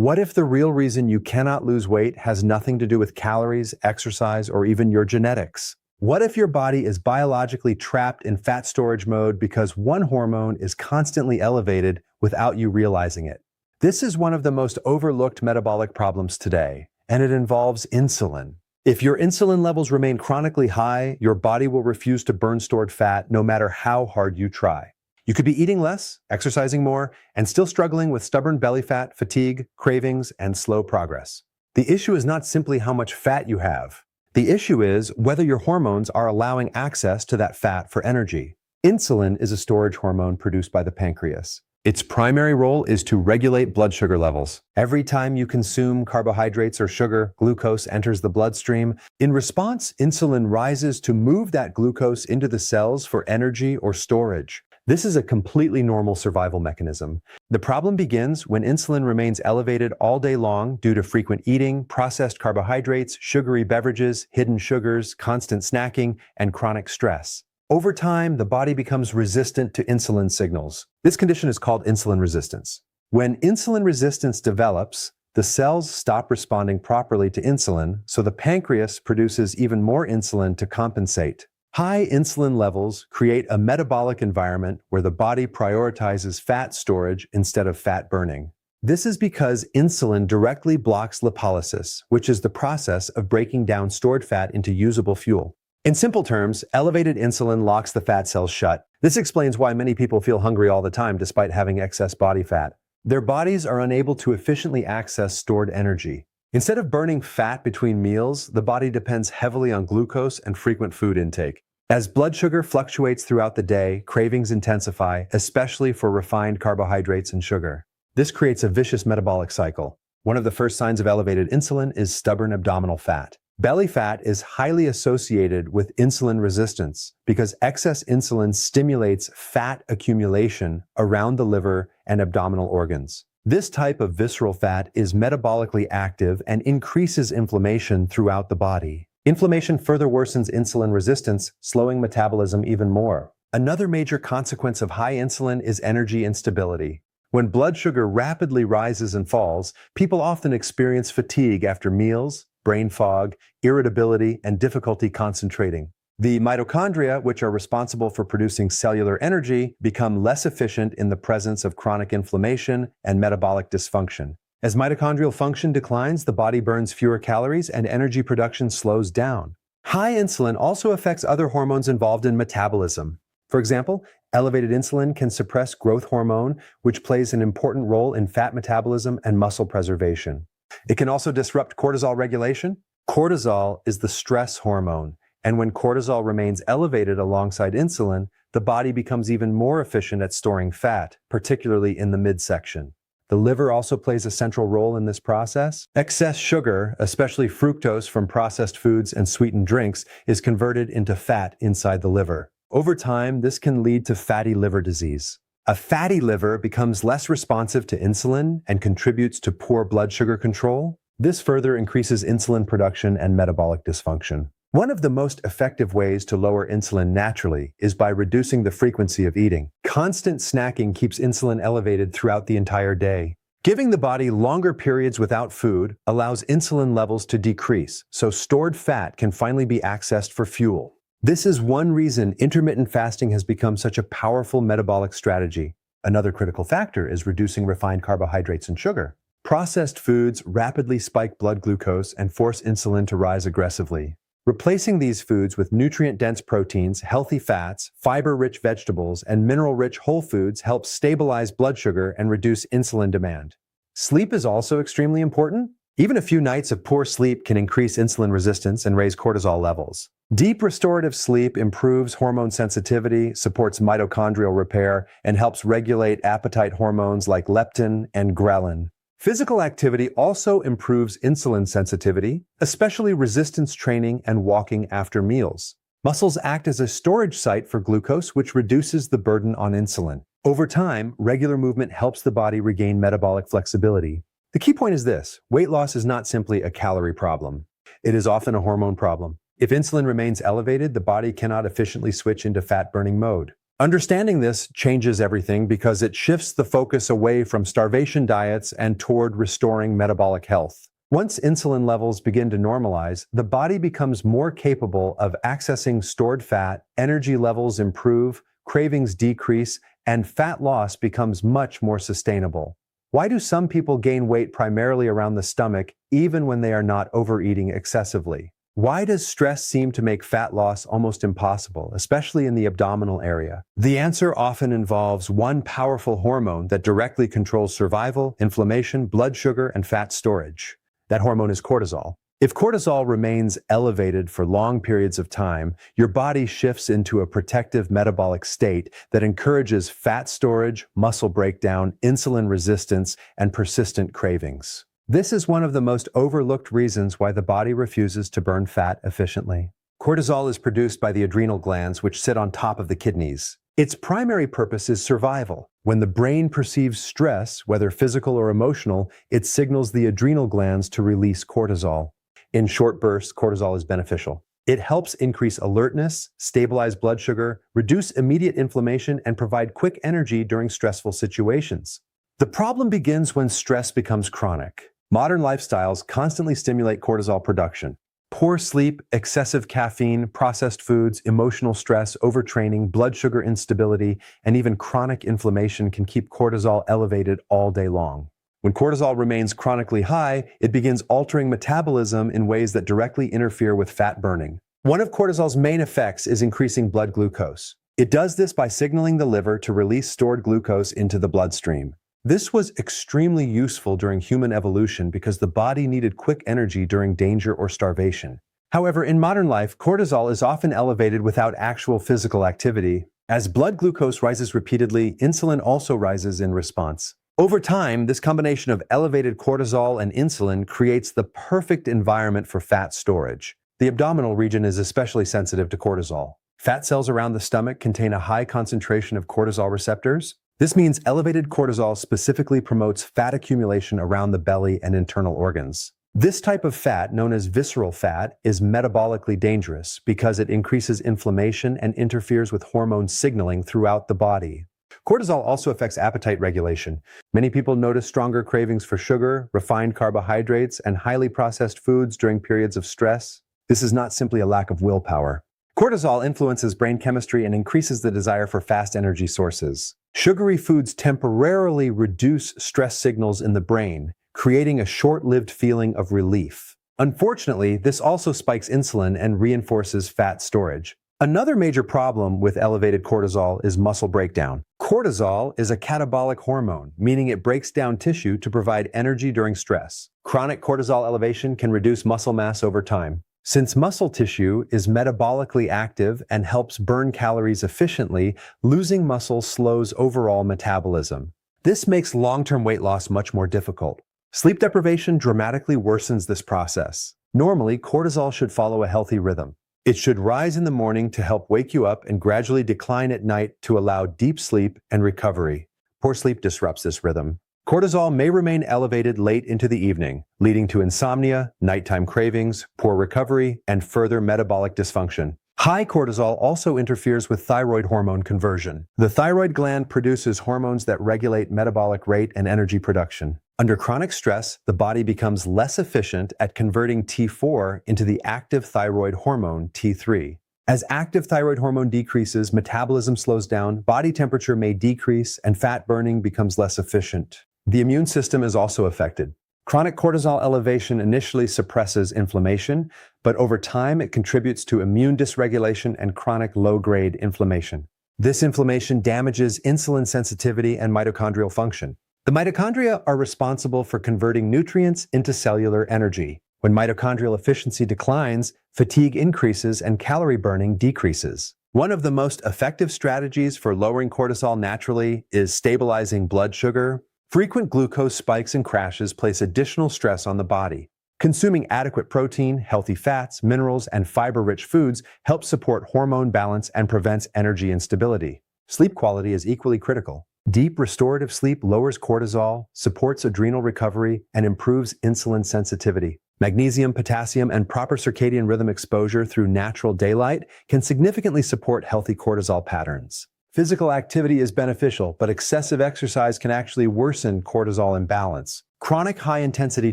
What if the real reason you cannot lose weight has nothing to do with calories, exercise, or even your genetics? What if your body is biologically trapped in fat storage mode because one hormone is constantly elevated without you realizing it? This is one of the most overlooked metabolic problems today, and it involves insulin. If your insulin levels remain chronically high, your body will refuse to burn stored fat no matter how hard you try. You could be eating less, exercising more, and still struggling with stubborn belly fat, fatigue, cravings, and slow progress. The issue is not simply how much fat you have. The issue is whether your hormones are allowing access to that fat for energy. Insulin is a storage hormone produced by the pancreas. Its primary role is to regulate blood sugar levels. Every time you consume carbohydrates or sugar, glucose enters the bloodstream. In response, insulin rises to move that glucose into the cells for energy or storage. This is a completely normal survival mechanism. The problem begins when insulin remains elevated all day long due to frequent eating, processed carbohydrates, sugary beverages, hidden sugars, constant snacking, and chronic stress. Over time, the body becomes resistant to insulin signals. This condition is called insulin resistance. When insulin resistance develops, the cells stop responding properly to insulin, so the pancreas produces even more insulin to compensate. High insulin levels create a metabolic environment where the body prioritizes fat storage instead of fat burning. This is because insulin directly blocks lipolysis, which is the process of breaking down stored fat into usable fuel. In simple terms, elevated insulin locks the fat cells shut. This explains why many people feel hungry all the time despite having excess body fat. Their bodies are unable to efficiently access stored energy. Instead of burning fat between meals, the body depends heavily on glucose and frequent food intake. As blood sugar fluctuates throughout the day, cravings intensify, especially for refined carbohydrates and sugar. This creates a vicious metabolic cycle. One of the first signs of elevated insulin is stubborn abdominal fat. Belly fat is highly associated with insulin resistance because excess insulin stimulates fat accumulation around the liver and abdominal organs. This type of visceral fat is metabolically active and increases inflammation throughout the body. Inflammation further worsens insulin resistance, slowing metabolism even more. Another major consequence of high insulin is energy instability. When blood sugar rapidly rises and falls, people often experience fatigue after meals, brain fog, irritability, and difficulty concentrating. The mitochondria, which are responsible for producing cellular energy, become less efficient in the presence of chronic inflammation and metabolic dysfunction. As mitochondrial function declines, the body burns fewer calories and energy production slows down. High insulin also affects other hormones involved in metabolism. For example, elevated insulin can suppress growth hormone, which plays an important role in fat metabolism and muscle preservation. It can also disrupt cortisol regulation. Cortisol is the stress hormone, and when cortisol remains elevated alongside insulin, the body becomes even more efficient at storing fat, particularly in the midsection. The liver also plays a central role in this process. Excess sugar, especially fructose from processed foods and sweetened drinks, is converted into fat inside the liver. Over time, this can lead to fatty liver disease. A fatty liver becomes less responsive to insulin and contributes to poor blood sugar control. This further increases insulin production and metabolic dysfunction. One of the most effective ways to lower insulin naturally is by reducing the frequency of eating. Constant snacking keeps insulin elevated throughout the entire day. Giving the body longer periods without food allows insulin levels to decrease, so stored fat can finally be accessed for fuel. This is one reason intermittent fasting has become such a powerful metabolic strategy. Another critical factor is reducing refined carbohydrates and sugar. Processed foods rapidly spike blood glucose and force insulin to rise aggressively. Replacing these foods with nutrient-dense proteins, healthy fats, fiber-rich vegetables, and mineral-rich whole foods helps stabilize blood sugar and reduce insulin demand. Sleep is also extremely important. Even a few nights of poor sleep can increase insulin resistance and raise cortisol levels. Deep restorative sleep improves hormone sensitivity, supports mitochondrial repair, and helps regulate appetite hormones like leptin and ghrelin. Physical activity also improves insulin sensitivity, especially resistance training and walking after meals. Muscles act as a storage site for glucose, which reduces the burden on insulin. Over time, regular movement helps the body regain metabolic flexibility. The key point is this: weight loss is not simply a calorie problem. It is often a hormone problem. If insulin remains elevated, the body cannot efficiently switch into fat-burning mode. Understanding this changes everything because it shifts the focus away from starvation diets and toward restoring metabolic health. Once insulin levels begin to normalize, the body becomes more capable of accessing stored fat, energy levels improve, cravings decrease, and fat loss becomes much more sustainable. Why do some people gain weight primarily around the stomach, even when they are not overeating excessively? Why does stress seem to make fat loss almost impossible, especially in the abdominal area? The answer often involves one powerful hormone that directly controls survival, inflammation, blood sugar, and fat storage. That hormone is cortisol. If cortisol remains elevated for long periods of time, your body shifts into a protective metabolic state that encourages fat storage, muscle breakdown, insulin resistance, and persistent cravings. This is one of the most overlooked reasons why the body refuses to burn fat efficiently. Cortisol is produced by the adrenal glands, which sit on top of the kidneys. Its primary purpose is survival. When the brain perceives stress, whether physical or emotional, it signals the adrenal glands to release cortisol. In short bursts, cortisol is beneficial. It helps increase alertness, stabilize blood sugar, reduce immediate inflammation, and provide quick energy during stressful situations. The problem begins when stress becomes chronic. Modern lifestyles constantly stimulate cortisol production. Poor sleep, excessive caffeine, processed foods, emotional stress, overtraining, blood sugar instability, and even chronic inflammation can keep cortisol elevated all day long. When cortisol remains chronically high, it begins altering metabolism in ways that directly interfere with fat burning. One of cortisol's main effects is increasing blood glucose. It does this by signaling the liver to release stored glucose into the bloodstream. This was extremely useful during human evolution because the body needed quick energy during danger or starvation. However, in modern life, cortisol is often elevated without actual physical activity. As blood glucose rises repeatedly, insulin also rises in response. Over time, this combination of elevated cortisol and insulin creates the perfect environment for fat storage. The abdominal region is especially sensitive to cortisol. Fat cells around the stomach contain a high concentration of cortisol receptors. This means elevated cortisol specifically promotes fat accumulation around the belly and internal organs. This type of fat, known as visceral fat, is metabolically dangerous because it increases inflammation and interferes with hormone signaling throughout the body. Cortisol also affects appetite regulation. Many people notice stronger cravings for sugar, refined carbohydrates, and highly processed foods during periods of stress. This is not simply a lack of willpower. Cortisol influences brain chemistry and increases the desire for fast energy sources. Sugary foods temporarily reduce stress signals in the brain, creating a short-lived feeling of relief. Unfortunately, this also spikes insulin and reinforces fat storage. Another major problem with elevated cortisol is muscle breakdown. Cortisol is a catabolic hormone, meaning it breaks down tissue to provide energy during stress. Chronic cortisol elevation can reduce muscle mass over time. Since muscle tissue is metabolically active and helps burn calories efficiently, losing muscle slows overall metabolism. This makes long-term weight loss much more difficult. Sleep deprivation dramatically worsens this process. Normally, cortisol should follow a healthy rhythm. It should rise in the morning to help wake you up and gradually decline at night to allow deep sleep and recovery. Poor sleep disrupts this rhythm. Cortisol may remain elevated late into the evening, leading to insomnia, nighttime cravings, poor recovery, and further metabolic dysfunction. High cortisol also interferes with thyroid hormone conversion. The thyroid gland produces hormones that regulate metabolic rate and energy production. Under chronic stress, the body becomes less efficient at converting T4 into the active thyroid hormone, T3. As active thyroid hormone decreases, metabolism slows down, body temperature may decrease, and fat burning becomes less efficient. The immune system is also affected. Chronic cortisol elevation initially suppresses inflammation, but over time it contributes to immune dysregulation and chronic low-grade inflammation. This inflammation damages insulin sensitivity and mitochondrial function. The mitochondria are responsible for converting nutrients into cellular energy. When mitochondrial efficiency declines, fatigue increases and calorie burning decreases. One of the most effective strategies for lowering cortisol naturally is stabilizing blood sugar. Frequent glucose spikes and crashes place additional stress on the body. Consuming adequate protein, healthy fats, minerals, and fiber-rich foods helps support hormone balance and prevents energy instability. Sleep quality is equally critical. Deep restorative sleep lowers cortisol, supports adrenal recovery, and improves insulin sensitivity. Magnesium, potassium, and proper circadian rhythm exposure through natural daylight can significantly support healthy cortisol patterns. Physical activity is beneficial, but excessive exercise can actually worsen cortisol imbalance. Chronic high-intensity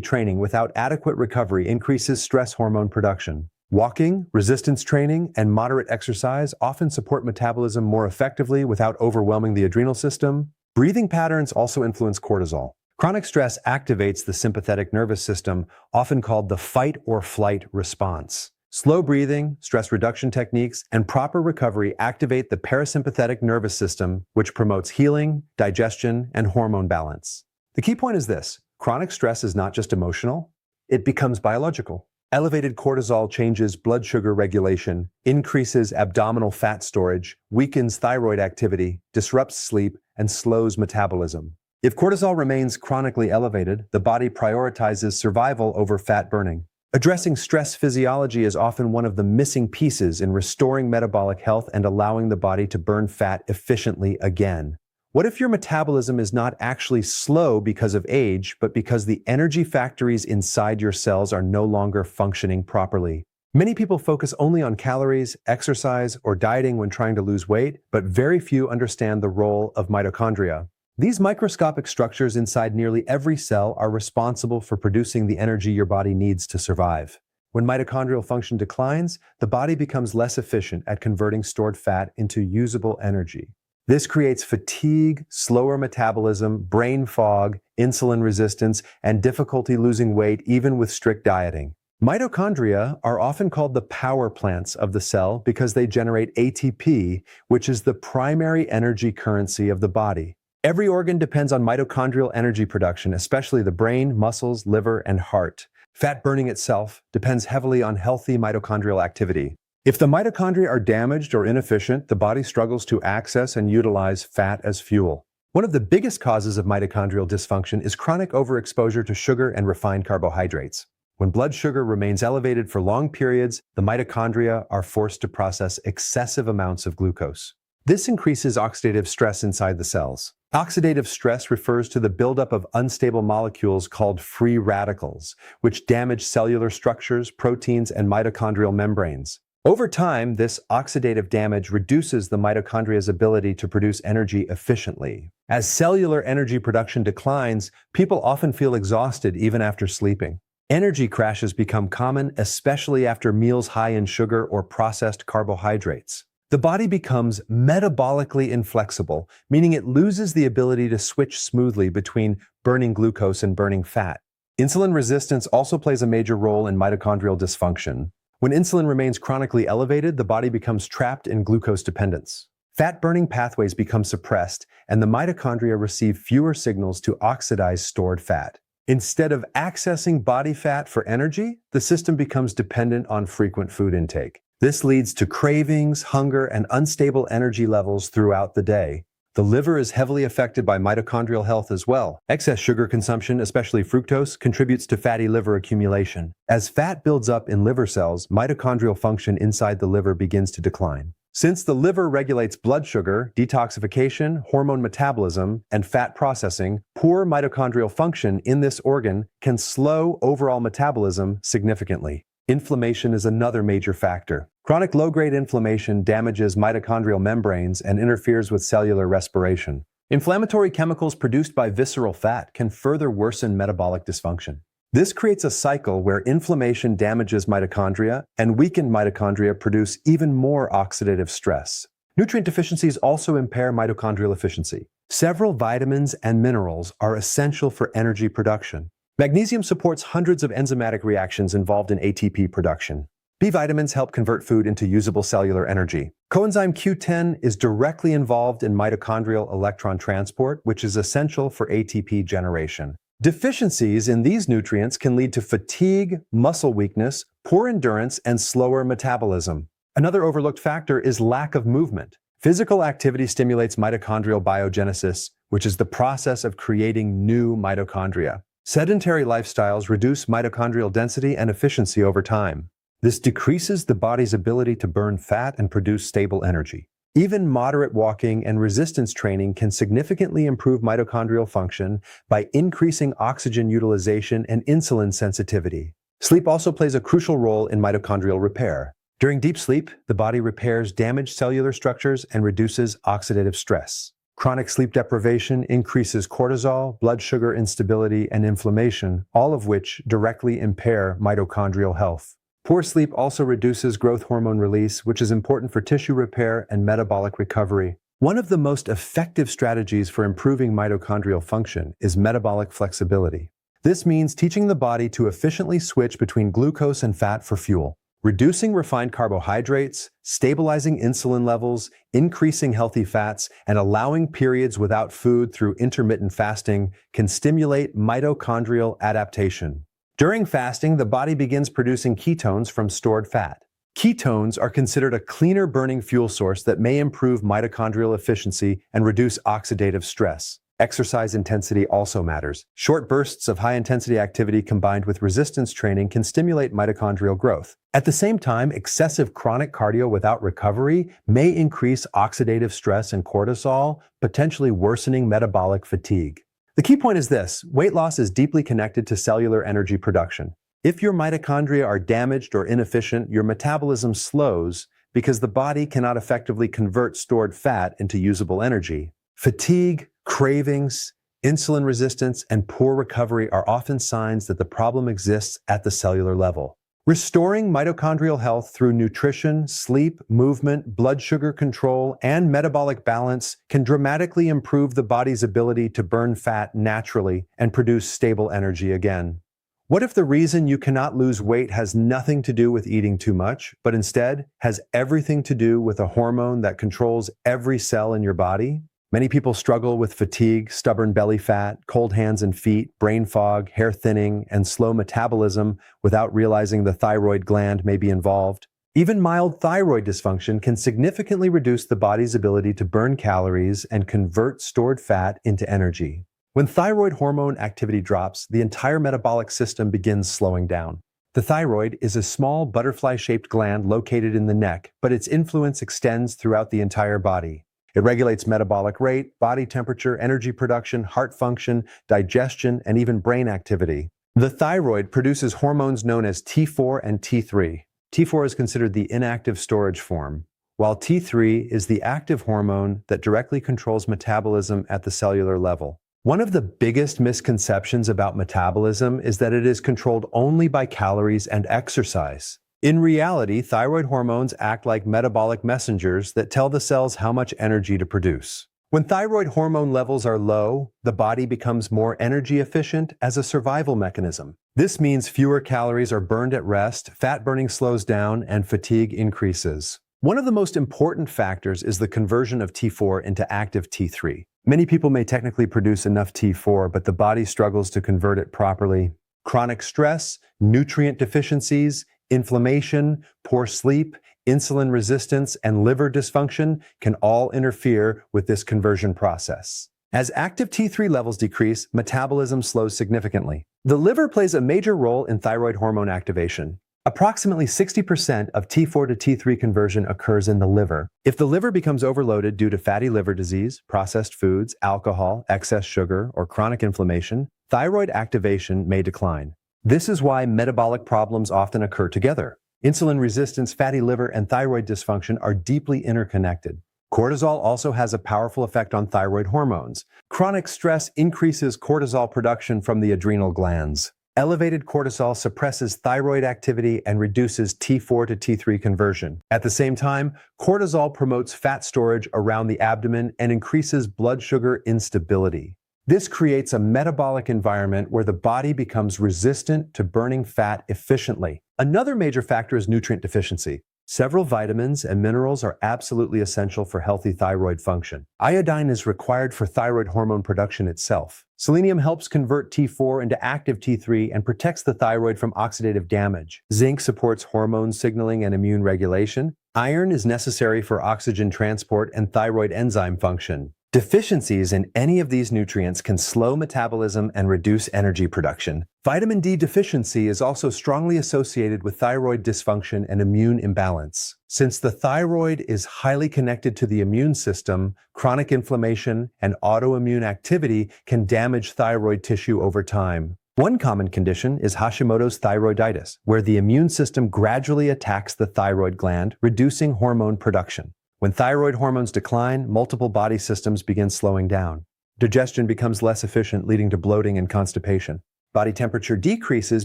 training without adequate recovery increases stress hormone production. Walking, resistance training, and moderate exercise often support metabolism more effectively without overwhelming the adrenal system. Breathing patterns also influence cortisol. Chronic stress activates the sympathetic nervous system, often called the fight or flight response. Slow breathing, stress reduction techniques, and proper recovery activate the parasympathetic nervous system, which promotes healing, digestion, and hormone balance. The key point is this: chronic stress is not just emotional, it becomes biological. Elevated cortisol changes blood sugar regulation, increases abdominal fat storage, weakens thyroid activity, disrupts sleep, and slows metabolism. If cortisol remains chronically elevated, the body prioritizes survival over fat burning. Addressing stress physiology is often one of the missing pieces in restoring metabolic health and allowing the body to burn fat efficiently again. What if your metabolism is not actually slow because of age, but because the energy factories inside your cells are no longer functioning properly? Many people focus only on calories, exercise, or dieting when trying to lose weight, but very few understand the role of mitochondria. These microscopic structures inside nearly every cell are responsible for producing the energy your body needs to survive. When mitochondrial function declines, the body becomes less efficient at converting stored fat into usable energy. This creates fatigue, slower metabolism, brain fog, insulin resistance, and difficulty losing weight even with strict dieting. Mitochondria are often called the power plants of the cell because they generate ATP, which is the primary energy currency of the body. Every organ depends on mitochondrial energy production, especially the brain, muscles, liver, and heart. Fat burning itself depends heavily on healthy mitochondrial activity. If the mitochondria are damaged or inefficient, the body struggles to access and utilize fat as fuel. One of the biggest causes of mitochondrial dysfunction is chronic overexposure to sugar and refined carbohydrates. When blood sugar remains elevated for long periods, the mitochondria are forced to process excessive amounts of glucose. This increases oxidative stress inside the cells. Oxidative stress refers to the buildup of unstable molecules called free radicals, which damage cellular structures, proteins, and mitochondrial membranes. Over time, this oxidative damage reduces the mitochondria's ability to produce energy efficiently. As cellular energy production declines, people often feel exhausted even after sleeping. Energy crashes become common, especially after meals high in sugar or processed carbohydrates. The body becomes metabolically inflexible, meaning it loses the ability to switch smoothly between burning glucose and burning fat. Insulin resistance also plays a major role in mitochondrial dysfunction. When insulin remains chronically elevated, the body becomes trapped in glucose dependence. Fat-burning pathways become suppressed, and the mitochondria receive fewer signals to oxidize stored fat. Instead of accessing body fat for energy, the system becomes dependent on frequent food intake. This leads to cravings, hunger, and unstable energy levels throughout the day. The liver is heavily affected by mitochondrial health as well. Excess sugar consumption, especially fructose, contributes to fatty liver accumulation. As fat builds up in liver cells, mitochondrial function inside the liver begins to decline. Since the liver regulates blood sugar, detoxification, hormone metabolism, and fat processing, poor mitochondrial function in this organ can slow overall metabolism significantly. Inflammation is another major factor. Chronic low-grade inflammation damages mitochondrial membranes and interferes with cellular respiration. Inflammatory chemicals produced by visceral fat can further worsen metabolic dysfunction. This creates a cycle where inflammation damages mitochondria, and weakened mitochondria produce even more oxidative stress. Nutrient deficiencies also impair mitochondrial efficiency. Several vitamins and minerals are essential for energy production. Magnesium supports hundreds of enzymatic reactions involved in ATP production. B vitamins help convert food into usable cellular energy. Coenzyme Q10 is directly involved in mitochondrial electron transport, which is essential for ATP generation. Deficiencies in these nutrients can lead to fatigue, muscle weakness, poor endurance, and slower metabolism. Another overlooked factor is lack of movement. Physical activity stimulates mitochondrial biogenesis, which is the process of creating new mitochondria. Sedentary lifestyles reduce mitochondrial density and efficiency over time. This decreases the body's ability to burn fat and produce stable energy. Even moderate walking and resistance training can significantly improve mitochondrial function by increasing oxygen utilization and insulin sensitivity. Sleep also plays a crucial role in mitochondrial repair. During deep sleep, the body repairs damaged cellular structures and reduces oxidative stress. Chronic sleep deprivation increases cortisol, blood sugar instability, and inflammation, all of which directly impair mitochondrial health. Poor sleep also reduces growth hormone release, which is important for tissue repair and metabolic recovery. One of the most effective strategies for improving mitochondrial function is metabolic flexibility. This means teaching the body to efficiently switch between glucose and fat for fuel. Reducing refined carbohydrates, stabilizing insulin levels, increasing healthy fats, and allowing periods without food through intermittent fasting can stimulate mitochondrial adaptation. During fasting, the body begins producing ketones from stored fat. Ketones are considered a cleaner burning fuel source that may improve mitochondrial efficiency and reduce oxidative stress. Exercise intensity also matters. Short bursts of high-intensity activity combined with resistance training can stimulate mitochondrial growth. At the same time, excessive chronic cardio without recovery may increase oxidative stress and cortisol, potentially worsening metabolic fatigue. The key point is this: weight loss is deeply connected to cellular energy production. If your mitochondria are damaged or inefficient, your metabolism slows because the body cannot effectively convert stored fat into usable energy. Fatigue, cravings, insulin resistance, and poor recovery are often signs that the problem exists at the cellular level. Restoring mitochondrial health through nutrition, sleep, movement, blood sugar control, and metabolic balance can dramatically improve the body's ability to burn fat naturally and produce stable energy again. What if the reason you cannot lose weight has nothing to do with eating too much, but instead has everything to do with a hormone that controls every cell in your body? Many people struggle with fatigue, stubborn belly fat, cold hands and feet, brain fog, hair thinning, and slow metabolism without realizing the thyroid gland may be involved. Even mild thyroid dysfunction can significantly reduce the body's ability to burn calories and convert stored fat into energy. When thyroid hormone activity drops, the entire metabolic system begins slowing down. The thyroid is a small butterfly-shaped gland located in the neck, but its influence extends throughout the entire body. It regulates metabolic rate, body temperature, energy production, heart function, digestion, and even brain activity. The thyroid produces hormones known as T4 and T3. T4 is considered the inactive storage form, while T3 is the active hormone that directly controls metabolism at the cellular level. One of the biggest misconceptions about metabolism is that it is controlled only by calories and exercise. In reality, thyroid hormones act like metabolic messengers that tell the cells how much energy to produce. When thyroid hormone levels are low, the body becomes more energy efficient as a survival mechanism. This means fewer calories are burned at rest, fat burning slows down, and fatigue increases. One of the most important factors is the conversion of T4 into active T3. Many people may technically produce enough T4, but the body struggles to convert it properly. Chronic stress, nutrient deficiencies, inflammation, poor sleep, insulin resistance, and liver dysfunction can all interfere with this conversion process. As active T3 levels decrease, metabolism slows significantly. The liver plays a major role in thyroid hormone activation. Approximately 60% of T4 to T3 conversion occurs in the liver. If the liver becomes overloaded due to fatty liver disease, processed foods, alcohol, excess sugar, or chronic inflammation, thyroid activation may decline. This is why metabolic problems often occur together. Insulin resistance, fatty liver, and thyroid dysfunction are deeply interconnected. Cortisol also has a powerful effect on thyroid hormones. Chronic stress increases cortisol production from the adrenal glands. Elevated cortisol suppresses thyroid activity and reduces T4 to T3 conversion. At the same time, cortisol promotes fat storage around the abdomen and increases blood sugar instability. This creates a metabolic environment where the body becomes resistant to burning fat efficiently. Another major factor is nutrient deficiency. Several vitamins and minerals are absolutely essential for healthy thyroid function. Iodine is required for thyroid hormone production itself. Selenium helps convert T4 into active T3 and protects the thyroid from oxidative damage. Zinc supports hormone signaling and immune regulation. Iron is necessary for oxygen transport and thyroid enzyme function. Deficiencies in any of these nutrients can slow metabolism and reduce energy production. Vitamin D deficiency is also strongly associated with thyroid dysfunction and immune imbalance. Since the thyroid is highly connected to the immune system, chronic inflammation and autoimmune activity can damage thyroid tissue over time. One common condition is Hashimoto's thyroiditis, where the immune system gradually attacks the thyroid gland, reducing hormone production. When thyroid hormones decline, multiple body systems begin slowing down. Digestion becomes less efficient, leading to bloating and constipation. Body temperature decreases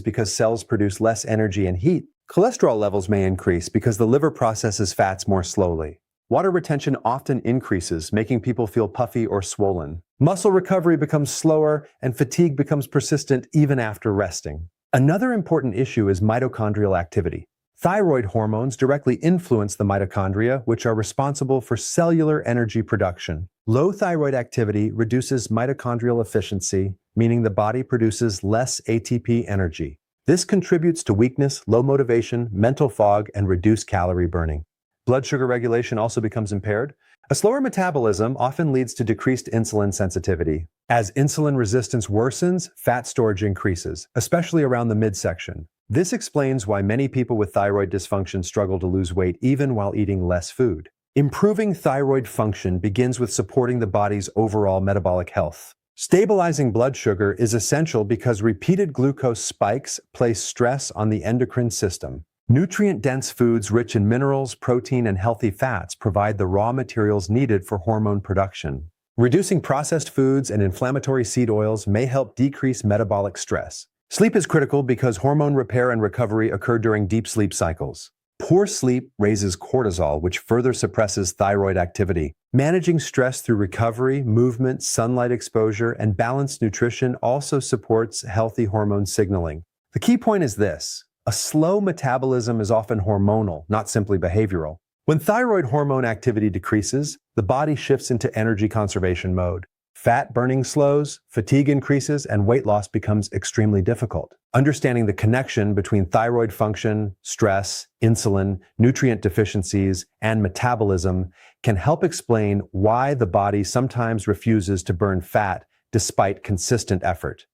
because cells produce less energy and heat. Cholesterol levels may increase because the liver processes fats more slowly. Water retention often increases, making people feel puffy or swollen. Muscle recovery becomes slower, and fatigue becomes persistent even after resting. Another important issue is mitochondrial activity. Thyroid hormones directly influence the mitochondria, which are responsible for cellular energy production. Low thyroid activity reduces mitochondrial efficiency, meaning the body produces less ATP energy. This contributes to weakness, low motivation, mental fog, and reduced calorie burning. Blood sugar regulation also becomes impaired. A slower metabolism often leads to decreased insulin sensitivity. As insulin resistance worsens, fat storage increases, especially around the midsection. This explains why many people with thyroid dysfunction struggle to lose weight even while eating less food. Improving thyroid function begins with supporting the body's overall metabolic health. Stabilizing blood sugar is essential because repeated glucose spikes place stress on the endocrine system. Nutrient-dense foods rich in minerals, protein, and healthy fats provide the raw materials needed for hormone production. Reducing processed foods and inflammatory seed oils may help decrease metabolic stress. Sleep is critical because hormone repair and recovery occur during deep sleep cycles. Poor sleep raises cortisol, which further suppresses thyroid activity. Managing stress through recovery, movement, sunlight exposure, and balanced nutrition also supports healthy hormone signaling. The key point is this: a slow metabolism is often hormonal, not simply behavioral. When thyroid hormone activity decreases, the body shifts into energy conservation mode. Fat burning slows, fatigue increases, and weight loss becomes extremely difficult. Understanding the connection between thyroid function, stress, insulin, nutrient deficiencies, and metabolism can help explain why the body sometimes refuses to burn fat despite consistent effort.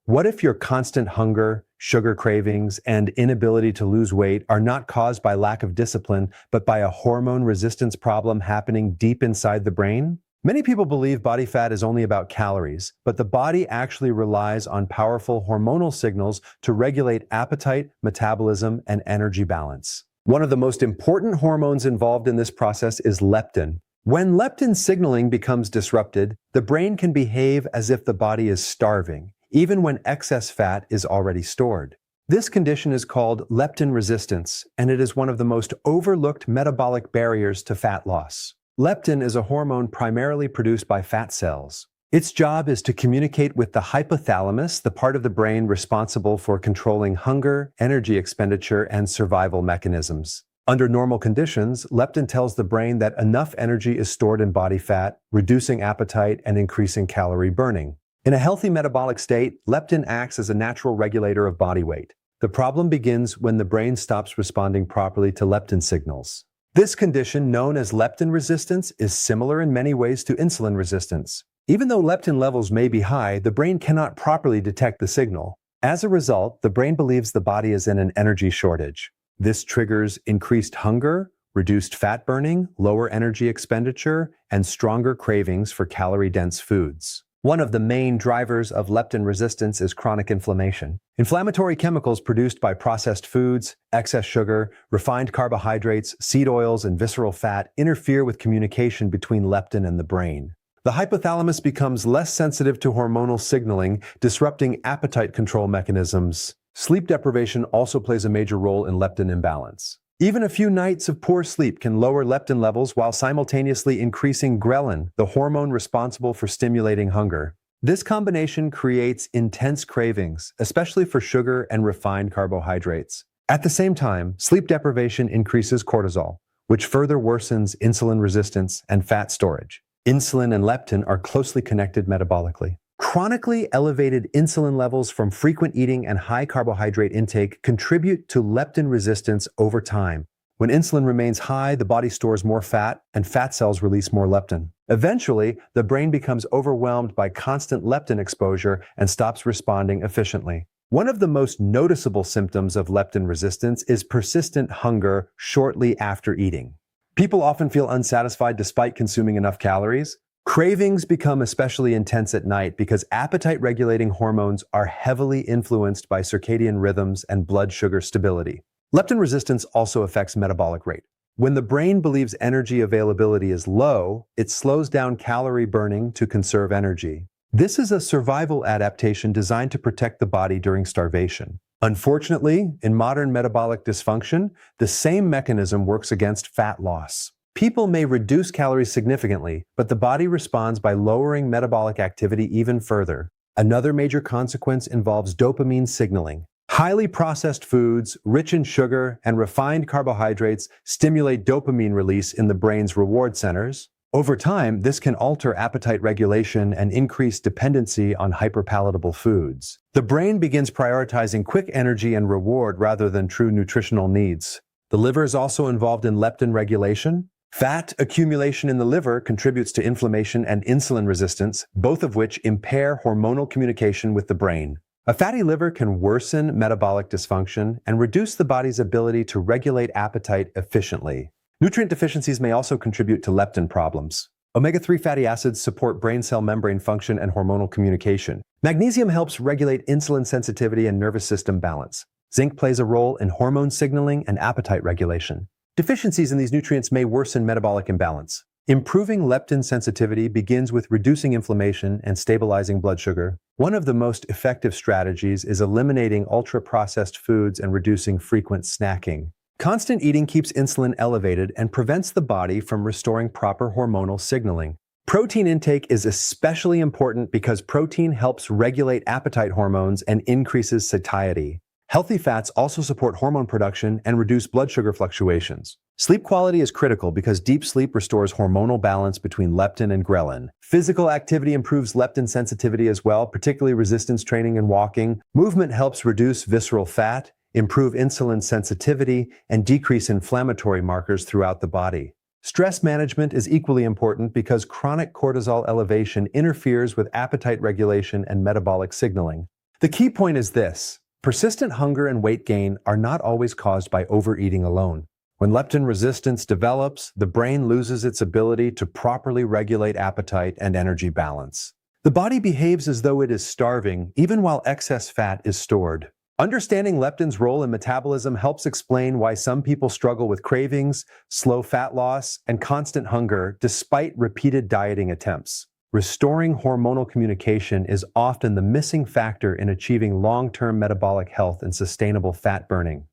What if your constant hunger, sugar cravings, and inability to lose weight are not caused by lack of discipline, but by a hormone resistance problem happening deep inside the brain? Many people believe body fat is only about calories, but the body actually relies on powerful hormonal signals to regulate appetite, metabolism, and energy balance. One of the most important hormones involved in this process is leptin. When leptin signaling becomes disrupted, the brain can behave as if the body is starving, even when excess fat is already stored. This condition is called leptin resistance, and it is one of the most overlooked metabolic barriers to fat loss. Leptin is a hormone primarily produced by fat cells. Its job is to communicate with the hypothalamus, the part of the brain responsible for controlling hunger, energy expenditure, and survival mechanisms. Under normal conditions, leptin tells the brain that enough energy is stored in body fat, reducing appetite and increasing calorie burning. In a healthy metabolic state, leptin acts as a natural regulator of body weight. The problem begins when the brain stops responding properly to leptin signals. This condition, known as leptin resistance, is similar in many ways to insulin resistance. Even though leptin levels may be high, the brain cannot properly detect the signal. As a result, the brain believes the body is in an energy shortage. This triggers increased hunger, reduced fat burning, lower energy expenditure, and stronger cravings for calorie-dense foods. One of the main drivers of leptin resistance is chronic inflammation. Inflammatory chemicals produced by processed foods, excess sugar, refined carbohydrates, seed oils, and visceral fat interfere with communication between leptin and the brain. The hypothalamus becomes less sensitive to hormonal signaling, disrupting appetite control mechanisms. Sleep deprivation also plays a major role in leptin imbalance. Even a few nights of poor sleep can lower leptin levels while simultaneously increasing ghrelin, the hormone responsible for stimulating hunger. This combination creates intense cravings, especially for sugar and refined carbohydrates. At the same time, sleep deprivation increases cortisol, which further worsens insulin resistance and fat storage. Insulin and leptin are closely connected metabolically. Chronically elevated insulin levels from frequent eating and high carbohydrate intake contribute to leptin resistance over time. When insulin remains high, the body stores more fat, and fat cells release more leptin. Eventually, the brain becomes overwhelmed by constant leptin exposure and stops responding efficiently. One of the most noticeable symptoms of leptin resistance is persistent hunger shortly after eating. People often feel unsatisfied despite consuming enough calories. Cravings become especially intense at night because appetite-regulating hormones are heavily influenced by circadian rhythms and blood sugar stability. Leptin resistance also affects metabolic rate. When the brain believes energy availability is low, it slows down calorie burning to conserve energy. This is a survival adaptation designed to protect the body during starvation. Unfortunately, in modern metabolic dysfunction, the same mechanism works against fat loss. People may reduce calories significantly, but the body responds by lowering metabolic activity even further. Another major consequence involves dopamine signaling. Highly processed foods, rich in sugar and refined carbohydrates, stimulate dopamine release in the brain's reward centers. Over time, this can alter appetite regulation and increase dependency on hyperpalatable foods. The brain begins prioritizing quick energy and reward rather than true nutritional needs. The liver is also involved in leptin regulation. Fat accumulation in the liver contributes to inflammation and insulin resistance, both of which impair hormonal communication with the brain. A fatty liver can worsen metabolic dysfunction and reduce the body's ability to regulate appetite efficiently. Nutrient deficiencies may also contribute to leptin problems. Omega-3 fatty acids support brain cell membrane function and hormonal communication. Magnesium helps regulate insulin sensitivity and nervous system balance. Zinc plays a role in hormone signaling and appetite regulation. Deficiencies in these nutrients may worsen metabolic imbalance. Improving leptin sensitivity begins with reducing inflammation and stabilizing blood sugar. One of the most effective strategies is eliminating ultra-processed foods and reducing frequent snacking. Constant eating keeps insulin elevated and prevents the body from restoring proper hormonal signaling. Protein intake is especially important because protein helps regulate appetite hormones and increases satiety. Healthy fats also support hormone production and reduce blood sugar fluctuations. Sleep quality is critical because deep sleep restores hormonal balance between leptin and ghrelin. Physical activity improves leptin sensitivity as well, particularly resistance training and walking. Movement helps reduce visceral fat, improve insulin sensitivity, and decrease inflammatory markers throughout the body. Stress management is equally important because chronic cortisol elevation interferes with appetite regulation and metabolic signaling. The key point is this: persistent hunger and weight gain are not always caused by overeating alone. When leptin resistance develops, the brain loses its ability to properly regulate appetite and energy balance. The body behaves as though it is starving, even while excess fat is stored. Understanding leptin's role in metabolism helps explain why some people struggle with cravings, slow fat loss, and constant hunger despite repeated dieting attempts. Restoring hormonal communication is often the missing factor in achieving long-term metabolic health and sustainable fat burning.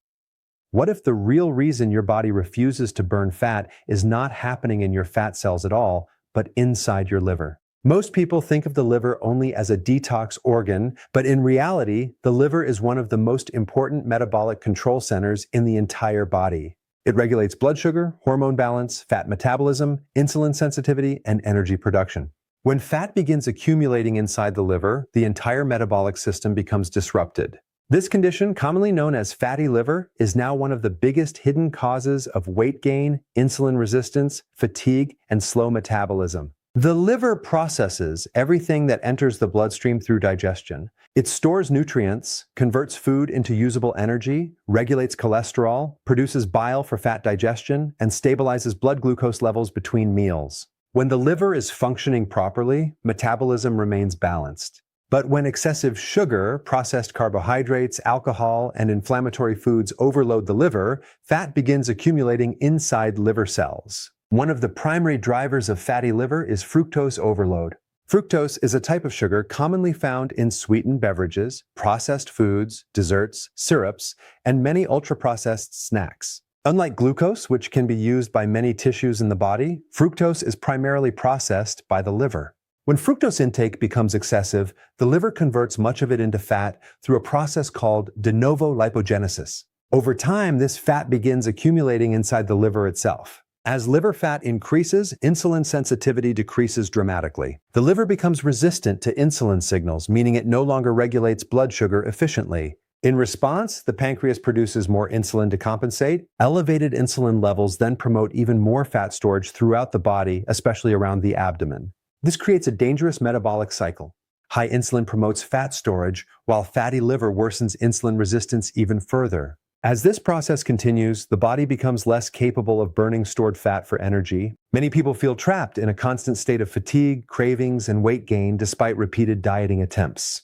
What if the real reason your body refuses to burn fat is not happening in your fat cells at all, but inside your liver? Most people think of the liver only as a detox organ, but in reality, the liver is one of the most important metabolic control centers in the entire body. It regulates blood sugar, hormone balance, fat metabolism, insulin sensitivity, and energy production. When fat begins accumulating inside the liver, the entire metabolic system becomes disrupted. This condition, commonly known as fatty liver, is now one of the biggest hidden causes of weight gain, insulin resistance, fatigue, and slow metabolism. The liver processes everything that enters the bloodstream through digestion. It stores nutrients, converts food into usable energy, regulates cholesterol, produces bile for fat digestion, and stabilizes blood glucose levels between meals. When the liver is functioning properly, metabolism remains balanced. But when excessive sugar, processed carbohydrates, alcohol, and inflammatory foods overload the liver, fat begins accumulating inside liver cells. One of the primary drivers of fatty liver is fructose overload. Fructose is a type of sugar commonly found in sweetened beverages, processed foods, desserts, syrups, and many ultra-processed snacks. Unlike glucose, which can be used by many tissues in the body, fructose is primarily processed by the liver. When fructose intake becomes excessive, the liver converts much of it into fat through a process called de novo lipogenesis. Over time, this fat begins accumulating inside the liver itself. As liver fat increases, insulin sensitivity decreases dramatically. The liver becomes resistant to insulin signals, meaning it no longer regulates blood sugar efficiently. In response, the pancreas produces more insulin to compensate. Elevated insulin levels then promote even more fat storage throughout the body, especially around the abdomen. This creates a dangerous metabolic cycle. High insulin promotes fat storage, while fatty liver worsens insulin resistance even further. As this process continues, the body becomes less capable of burning stored fat for energy. Many people feel trapped in a constant state of fatigue, cravings, and weight gain despite repeated dieting attempts.